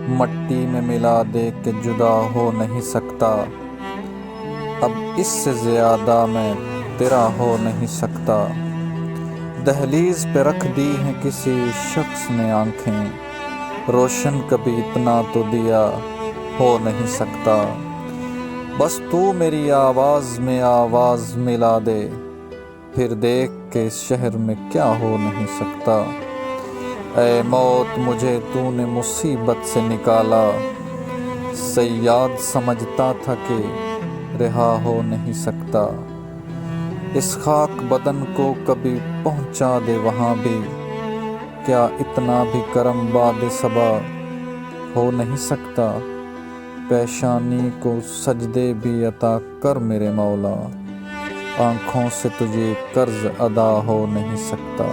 مٹی میں ملا دے کہ جدا ہو نہیں سکتا، اب اس سے زیادہ میں تیرا ہو نہیں سکتا۔ دہلیز پہ رکھ دی ہیں کسی شخص نے آنکھیں، روشن کبھی اتنا تو دیا ہو نہیں سکتا۔ بس تو میری آواز میں آواز ملا دے، پھر دیکھ کہ اس شہر میں کیا ہو نہیں سکتا۔ اے موت مجھے تو نے مصیبت سے نکالا، صیاد سمجھتا تھا کہ رہا ہو نہیں سکتا۔ اس خاک بدن کو کبھی پہنچا دے وہاں بھی، کیا اتنا بھی کرم باد صبا ہو نہیں سکتا۔ پیشانی کو سجدے بھی عطا کر میرے مولا، آنکھوں سے تجھے قرض ادا ہو نہیں سکتا۔